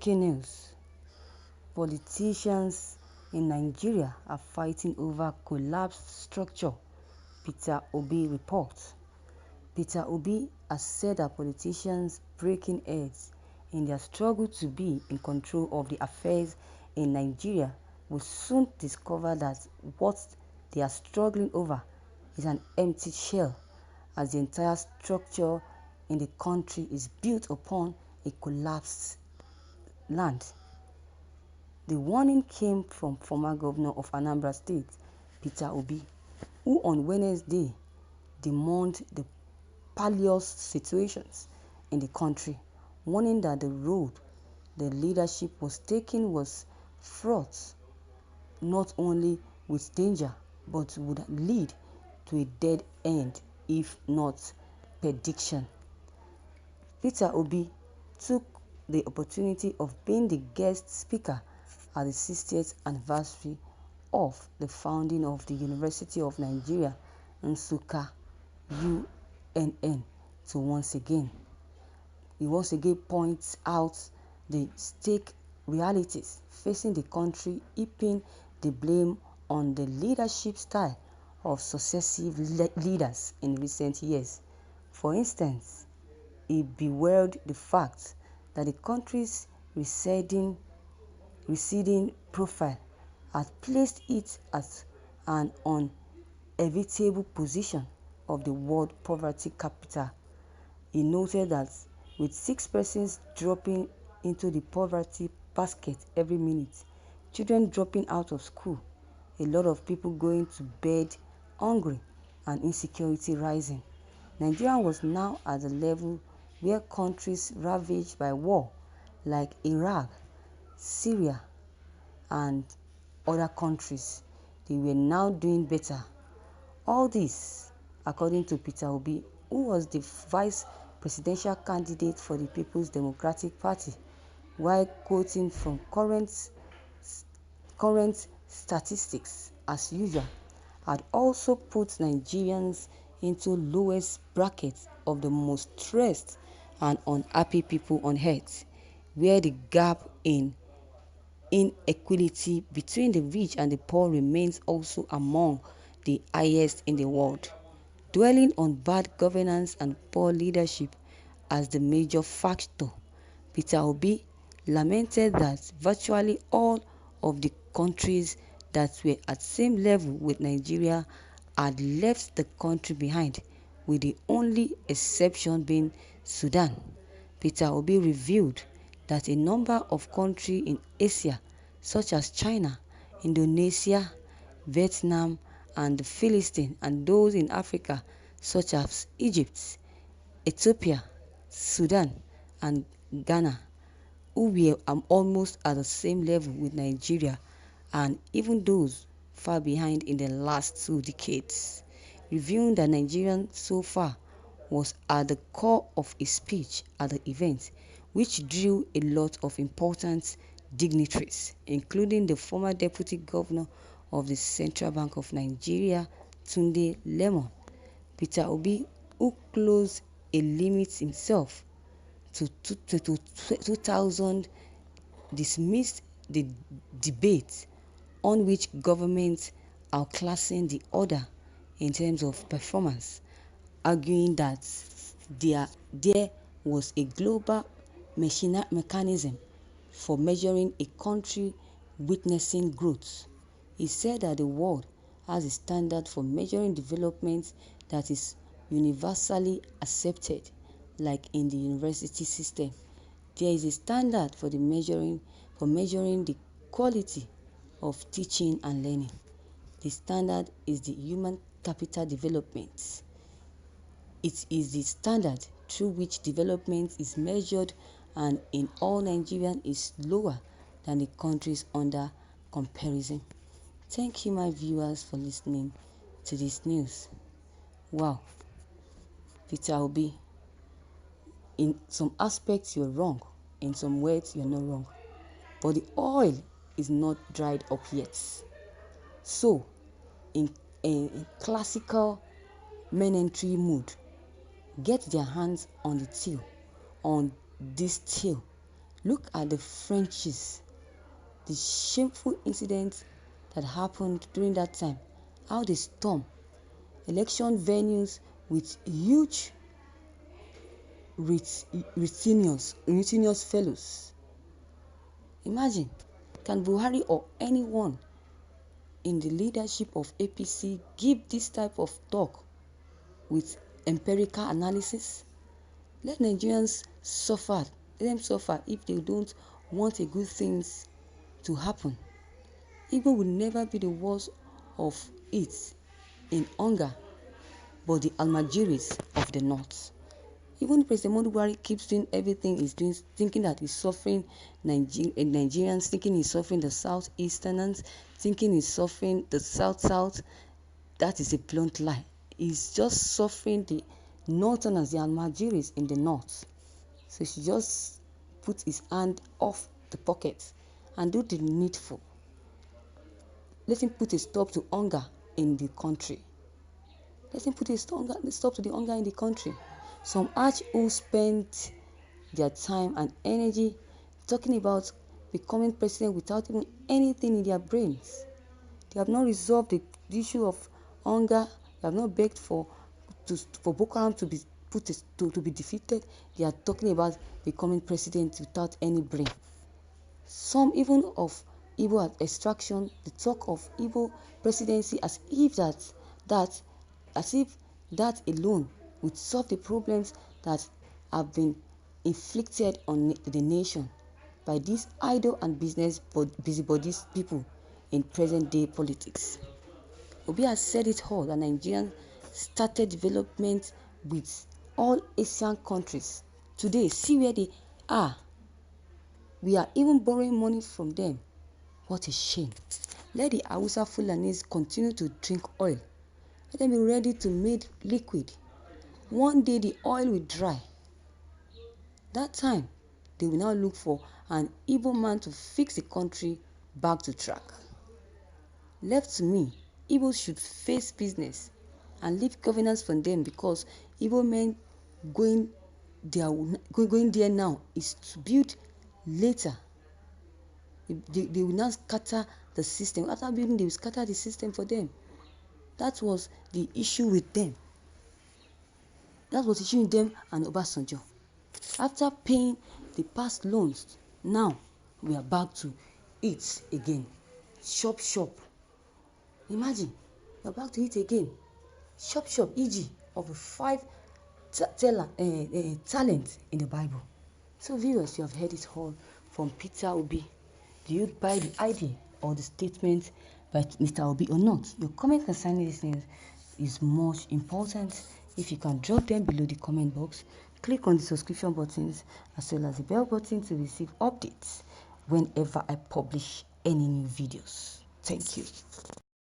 Breaking news: politicians in Nigeria are fighting over collapsed structure, Peter Obi reports. Peter Obi has said that politicians breaking heads in their struggle to be in control of the affairs in Nigeria will soon discover that what they are struggling over is an empty shell, as the entire structure in the country is built upon a collapsed land. The warning came from former governor of Anambra State, Peter Obi, who on Wednesday demonized the perilous situations in the country, warning that the road the leadership was taking was fraught not only with danger but would lead to a dead end if not prediction. Peter Obi took the opportunity of being the guest speaker at the 60th anniversary of the founding of the University of Nigeria, Nsukka, UNN, to once again points out the stake realities facing the country, heaping the blame on the leadership style of successive leaders in recent years. For instance, he bewailed the fact that the country's receding profile had placed it at an unenviable position of the world poverty capital. He noted that with 6 persons dropping into the poverty basket every minute, children dropping out of school, a lot of people going to bed hungry, and insecurity rising, Nigeria was now at the level where countries ravaged by war like Iraq, Syria, and other countries, they were now doing better. All this, according to Peter Obi, who was the vice presidential candidate for the People's Democratic Party, while quoting from current statistics as usual, had also put Nigerians into lowest brackets of the most stressed and unhappy people on earth, where the gap in inequality between the rich and the poor remains also among the highest in the world. Dwelling on bad governance and poor leadership as the major factor, Peter Obi lamented that virtually all of the countries that were at same level with Nigeria had left the country behind, with the only exception being Sudan. Peter Obi revealed that a number of countries in Asia, such as China, Indonesia, Vietnam, and the Philippines, and those in Africa, such as Egypt, Ethiopia, Sudan, and Ghana, who were almost at the same level with Nigeria, and even those far behind in the last 2 decades, revealing that Nigeria so far was at the core of his speech at the event, which drew a lot of important dignitaries, including the former Deputy Governor of the Central Bank of Nigeria, Tunde Lemon. Peter Obi, who closed a limit himself to 2,000, dismissed the debate on which governments are classing the order in terms of performance, arguing that there was a global mechanism for measuring a country witnessing growth. He said that the world has a standard for measuring development that is universally accepted, like in the university system. There is a standard for measuring the quality of teaching and learning. The standard is the human capital development. It is the standard through which development is measured, and in all Nigerian is lower than the countries under comparison. Thank you, my viewers, for listening to this news. Wow, Peter Obi, in some aspects you're wrong, in some words you're not wrong, but the oil is not dried up yet. So, in classical men-entry mood, get their hands on the till, on this till, Look at the Frenchies, the shameful incidents that happened during that time, how they storm election venues with huge retinous fellows. Imagine, can Buhari or anyone in the leadership of APC give this type of talk with empirical analysis? Let Nigerians suffer. Let them suffer if they don't want a good things to happen. Igbo will never be the worst of it in hunger, but the Almajiris of the north. Even President Muhammadu Buhari keeps doing everything he's doing, thinking that he's suffering Nigerians, thinking he's suffering the Southeasterners, thinking he's suffering the South. That is a blunt lie. He's just suffering the Northerners, the Almajiris in the north. So he should just put his hand off the pocket and do the needful. Let him put a stop to hunger in the country. Let him put a stop to the hunger in the country. Some arch who spent their time and energy talking about becoming president without even anything in their brains. They have not resolved the issue of hunger. They have not begged for Boko Haram to be defeated. They are talking about becoming president without any brain. Some even of Igbo extraction, the talk of Igbo presidency as if that alone would solve the problems that have been inflicted on the nation by these idle and busybodies people in present-day politics. Obi has said it all that Nigerians started development with all Asian countries. Today, see where they are. We are even borrowing money from them. What a shame. Let the Hausa Fulanis continue to drink oil. Let them be ready to make liquid. One day the oil will dry. That time, they will now look for an Igbo man to fix the country back to track. Left to me, Igbos should face business and leave governance from them, because Igbo men going there now is to build later. They will not scatter the system. After building, they will scatter the system for them. That was the issue with them. That was the issue with them and Obasanjo. After paying the past loans, now we are back to it again. Shop. Imagine, we are back to it again. Shop, e.g. of the 5 talents in the Bible. So viewers, you have heard it all from Peter Obi. Do you buy the idea or the statement by Mr. Obi or not? Your comment concerning this news is much important. If you can drop them below the comment box, click on the subscription buttons as well as the bell button to receive updates whenever I publish any new videos. Thank you.